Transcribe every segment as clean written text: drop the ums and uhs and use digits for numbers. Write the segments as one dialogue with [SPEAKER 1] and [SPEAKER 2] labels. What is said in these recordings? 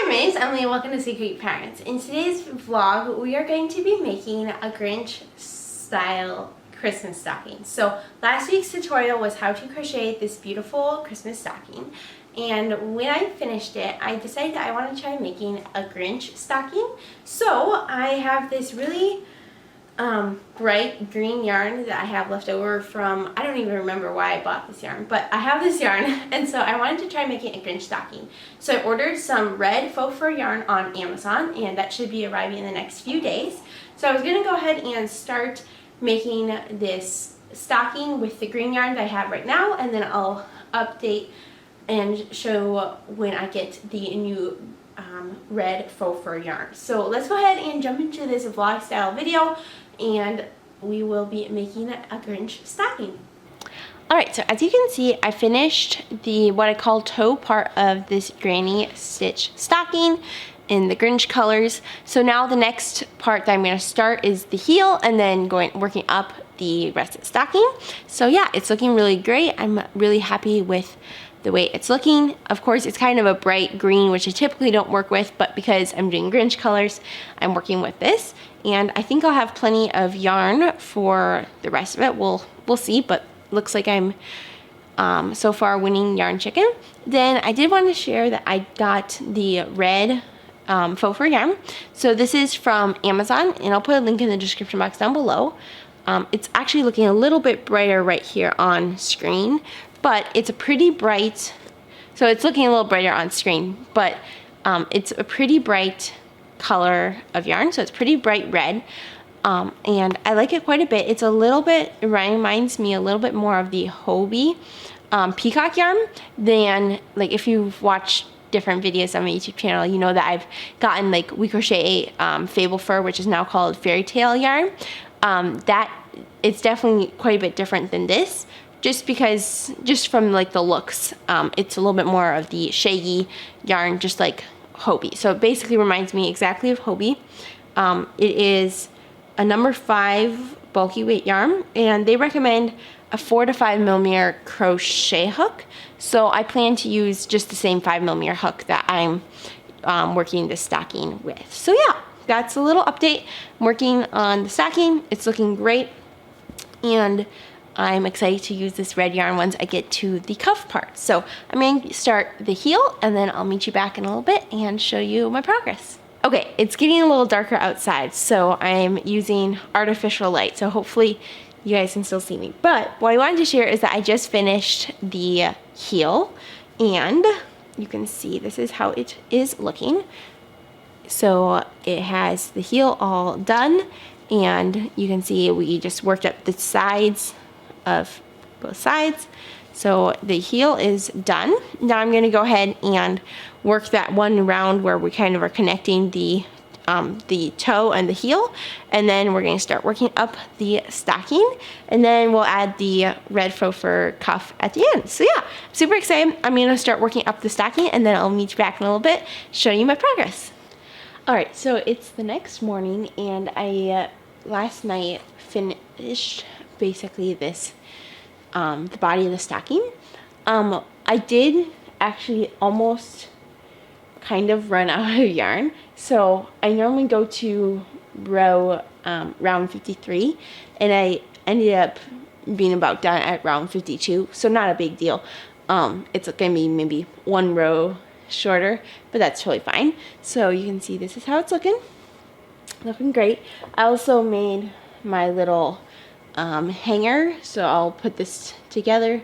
[SPEAKER 1] Miss Emily, welcome to Secret Parents. In today's vlog, we are going to be making a Grinch style Christmas stocking. So last week's tutorial was how to crochet this beautiful Christmas stocking. And when I finished it, I decided that I want to try making a Grinch stocking. So I have this really bright green yarn that I have left over from, I don't even remember why I bought this yarn, but I have this yarn, and so I wanted to try making a Grinch stocking. So I ordered some red faux fur yarn on Amazon, and that should be arriving in the next few days. So I was going to go ahead and start making this stocking with the green yarn that I have right now, and then I'll update and show when I get the new red faux fur yarn. So let's go ahead and jump into this vlog style video, and we will be making a Grinch stocking. Alright, so as you can see, I finished the what I call toe part of this granny stitch stocking in the Grinch colors. So now the next part that I'm going to start is the heel, and then working up the rest of the stocking. So yeah, it's looking really great. I'm really happy with the way it's looking. Of course, it's kind of a bright green, which I typically don't work with, but because I'm doing Grinch colors, I'm working with this. And I think I'll have plenty of yarn for the rest of it. We'll see, but looks like I'm so far winning yarn chicken. Then I did want to share that I got the red faux fur yarn. So this is from Amazon, and I'll put a link in the description box down below. It's actually looking a little bit brighter right here on screen, but it's a pretty bright, so it's looking a little brighter on screen, but it's a pretty bright color of yarn, so it's pretty bright red, and I like it quite a bit. It's a little bit, it reminds me a little bit more of the Hobie peacock yarn than, like, if you've watched different videos on my YouTube channel, you know that I've gotten, like, we crochet fable fur, which is now called fairy tale yarn. That it's definitely quite a bit different than this, just from like the looks. It's a little bit more of the shaggy yarn, just like Hobie. So it basically reminds me exactly of Hobie. It is a number 5 bulky weight yarn, and they recommend a 4 to 5 millimeter crochet hook. So I plan to use just the same 5 millimeter hook that I'm working this stocking with. So yeah, that's a little update. I'm working on the stocking. It's looking great, and I'm excited to use this red yarn once I get to the cuff part. So I'm going to start the heel, and then I'll meet you back in a little bit and show you my progress. Okay, it's getting a little darker outside, so I'm using artificial light, so hopefully you guys can still see me. But what I wanted to share is that I just finished the heel, and you can see this is how it is looking. So it has the heel all done, and you can see we just worked up the sides of both sides. So the heel is done. Now I'm going to go ahead and work that one round where we kind of are connecting the toe and the heel, and then we're going to start working up the stocking, and then we'll add the red faux fur cuff at the end. So yeah, super excited. I'm going to start working up the stocking, and then I'll meet you back in a little bit, show you my progress. Alright, so it's the next morning, and I last night finished basically this the body of the stocking. I did actually almost kind of run out of yarn, so I normally go to round 53, and I ended up being about done at round 52, so not a big deal. It's gonna be maybe one row shorter, but that's totally fine. So you can see this is how it's looking great. I also made my little hanger, so I'll put this together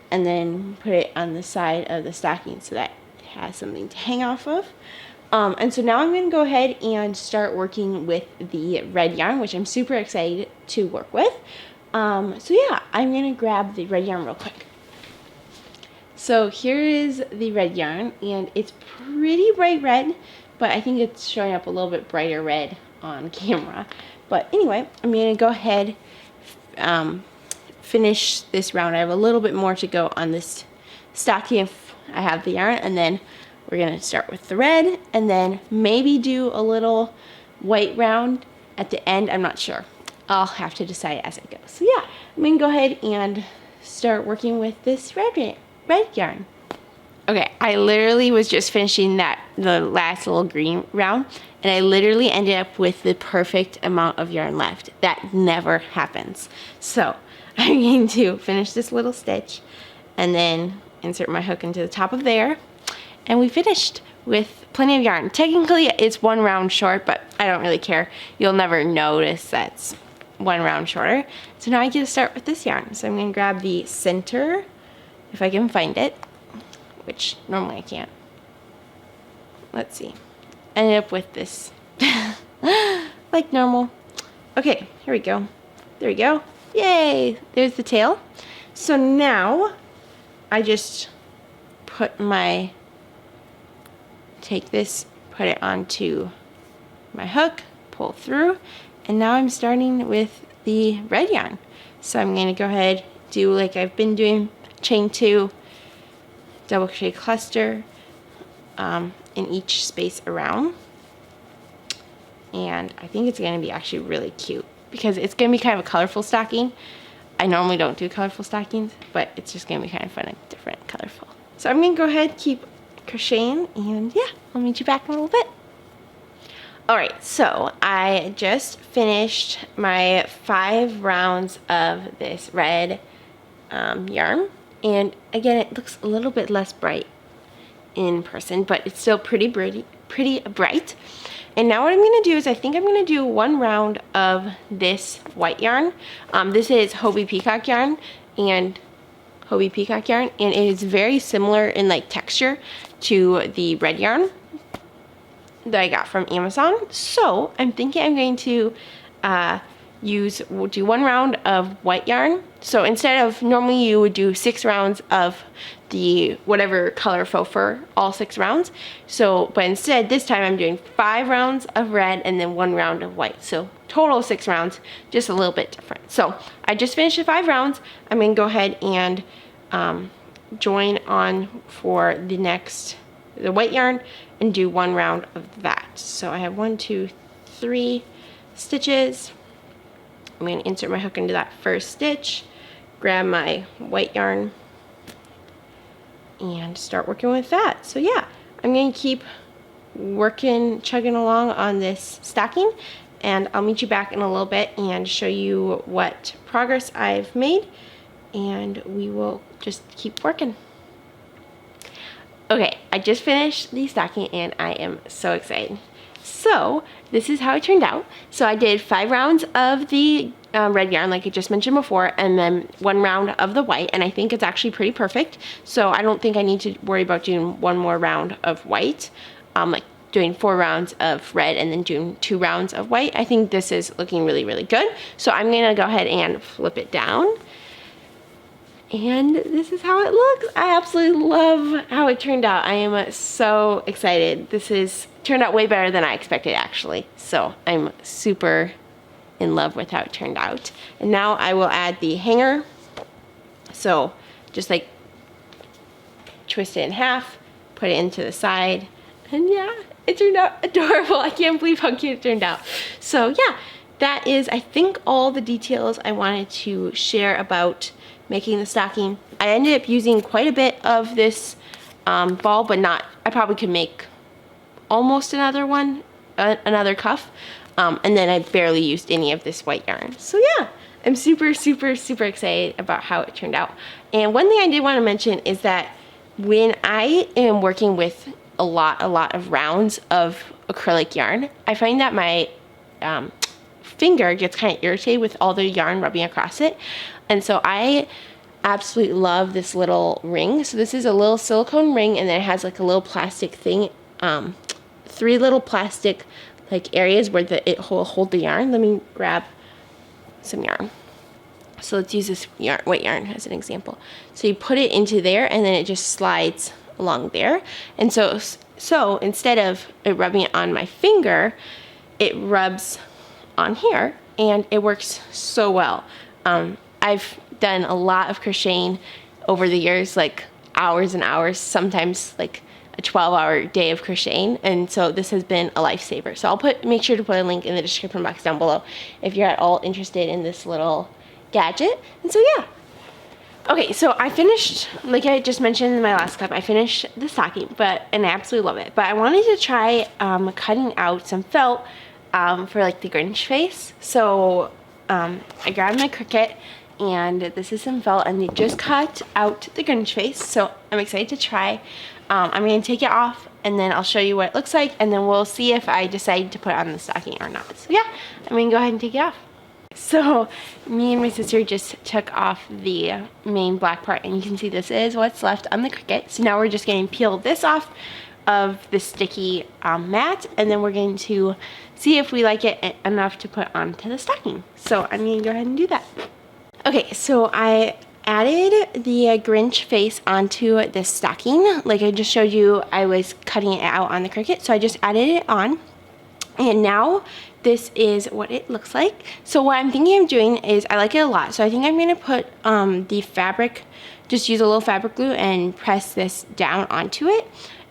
[SPEAKER 1] and then put it on the side of the stocking so that it has something to hang off of. And so now I'm going to go ahead and start working with the red yarn, which I'm super excited to work with. So yeah, I'm going to grab the red yarn real quick. So here is the red yarn, and it's pretty bright red, but I think it's showing up a little bit brighter red on camera. But anyway, I'm going to go ahead finish this round. I have a little bit more to go on this stocking if I have the yarn, and then we're going to start with the red, and then maybe do a little white round at the end. I'm not sure. I'll have to decide as it goes. So yeah, I'm going to go ahead and start working with this red yarn. Okay, I literally was just finishing the last little green round, and I literally ended up with the perfect amount of yarn left. That never happens. So I'm going to finish this little stitch and then insert my hook into the top of there, and we finished with plenty of yarn. Technically it's one round short, but I don't really care. You'll never notice that's one round shorter. So now I get to start with this yarn. So I'm going to grab the center, if I can find it, which normally I can't. Let's see. Ended up with this like normal. Okay, here we go. There we go. Yay! There's the tail. So now I just take this, put it onto my hook, pull through, and now I'm starting with the red yarn. So I'm going to go ahead, do like I've been doing, chain 2, double crochet cluster in each space around. And I think it's going to be actually really cute because it's going to be kind of a colorful stocking. I normally don't do colorful stockings, but it's just going to be kind of fun and different, colorful. So I'm going to go ahead, keep crocheting, and yeah, I'll meet you back in a little bit. Alright, so I just finished my 5 rounds of this red yarn, and again, it looks a little bit less bright in person, but it's still pretty bright. And now what I'm going to do is I think I'm going to do 1 round of this white yarn. This is Hobie Peacock yarn, and it is very similar in like texture to the red yarn that I got from Amazon. So I'm thinking I'm going to do 1 round of white yarn. So instead of, normally you would do 6 rounds of the whatever color faux fur, all 6 rounds. So, but instead this time I'm doing 5 rounds of red and then 1 round of white. So total 6 rounds, just a little bit different. So I just finished the 5 rounds. I'm going to go ahead and join on for the white yarn and do 1 round of that. So I have 1, 2, 3 stitches. I'm going to insert my hook into that first stitch, grab my white yarn, and start working with that. So yeah, I'm going to keep chugging along on this stocking, and I'll meet you back in a little bit and show you what progress I've made, and we will just keep working. Okay, I just finished the stocking and I am so excited. So this is how it turned out. So I did 5 rounds of the red yarn, like I just mentioned before, and then 1 round of the white, and I think it's actually pretty perfect. So I don't think I need to worry about doing 1 more round of white, like doing 4 rounds of red and then doing 2 rounds of white. I think this is looking really, really good. So I'm gonna go ahead and flip it down. And this is how it looks. I absolutely love how it turned out. I am so excited. This turned out way better than I expected, actually. So I'm super in love with how it turned out. And now I will add the hanger. So just like twist it in half, put it into the side, and yeah, it turned out adorable. I can't believe how cute it turned out. So yeah, that is, I think, all the details I wanted to share about making the stocking. I ended up using quite a bit of this ball, but not, I probably could make almost another one, another cuff, and then I barely used any of this white yarn. So yeah, I'm super, super, super excited about how it turned out. And one thing I did want to mention is that when I am working with a lot of rounds of acrylic yarn, I find that my finger gets kind of irritated with all the yarn rubbing across it. And so I absolutely love this little ring. So this is a little silicone ring, and then it has like a little plastic thing, 3 little plastic like areas where it will hold the yarn. Let me grab some yarn. So let's use this white yarn as an example. So you put it into there, and then it just slides along there. And so instead of it rubbing it on my finger, it rubs on here, and it works so well. I've done a lot of crocheting over the years, like hours and hours, sometimes like a 12-hour day of crocheting, and so this has been a lifesaver. So I'll make sure to put a link in the description box down below if you're at all interested in this little gadget. And so yeah, Okay, so I finished, like I just mentioned in my last clip, I finished the stocking, and I absolutely love it. But I wanted to try cutting out some felt for like the Grinch face. So I grabbed my Cricut, and this is some felt, and they just cut out the Grinch face. So I'm excited to try. I'm going to take it off, and then I'll show you what it looks like, and then we'll see if I decide to put it on the stocking or not. So yeah, I'm going to go ahead and take it off. So me and my sister just took off the main black part, and you can see this is what's left on the Cricut. So now we're just going to peel this off of the sticky mat, and then we're going to see if we like it enough to put onto the stocking. So I'm going to go ahead and do that. Okay, so I added the Grinch face onto this stocking. Like I just showed you, I was cutting it out on the Cricut, so I just added it on. And now this is what it looks like. So what I'm thinking of doing is, I like it a lot, so I think I'm going to put the fabric, just use a little fabric glue and press this down onto it.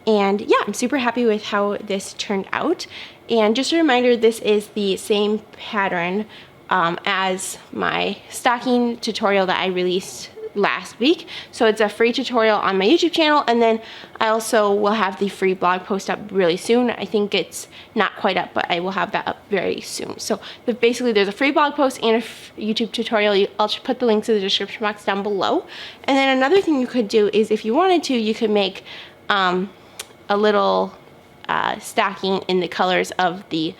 [SPEAKER 1] And yeah, I'm super happy with how this turned out. And just a reminder, this is the same pattern as my stocking tutorial that I released last week. So it's a free tutorial on my YouTube channel, and then I also will have the free blog post up really soon. I think it's not quite up, but I will have that up very soon. So basically there's a free blog post and a YouTube tutorial. I'll put the links in the description box down below. And then another thing you could do is, if you wanted to, you could make a little stocking in the colors of the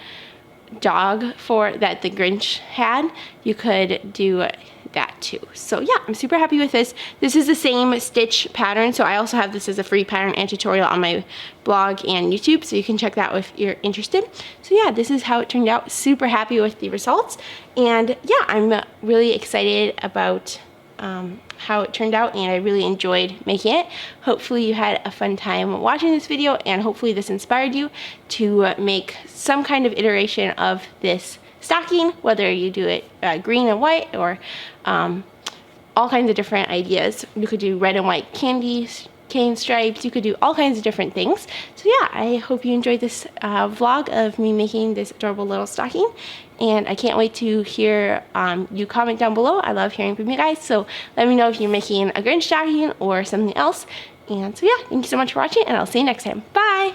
[SPEAKER 1] dog that the Grinch had. You could do that too. So yeah, I'm super happy with this. This is the same stitch pattern, so I also have this as a free pattern and tutorial on my blog and YouTube, so you can check that out if you're interested. So yeah, this is how it turned out. Super happy with the results, and yeah, I'm really excited about how it turned out, and I really enjoyed making it. Hopefully you had a fun time watching this video, and hopefully this inspired you to make some kind of iteration of this stocking, whether you do it green and white, or all kinds of different ideas. You could do red and white cane stripes. You could do all kinds of different things. So yeah, I hope you enjoyed this vlog of me making this adorable little stocking, and I can't wait to hear you comment down below. I love hearing from you guys, so let me know if you're making a Grinch stocking or something else. And so yeah, thank you so much for watching, and I'll see you next time. Bye!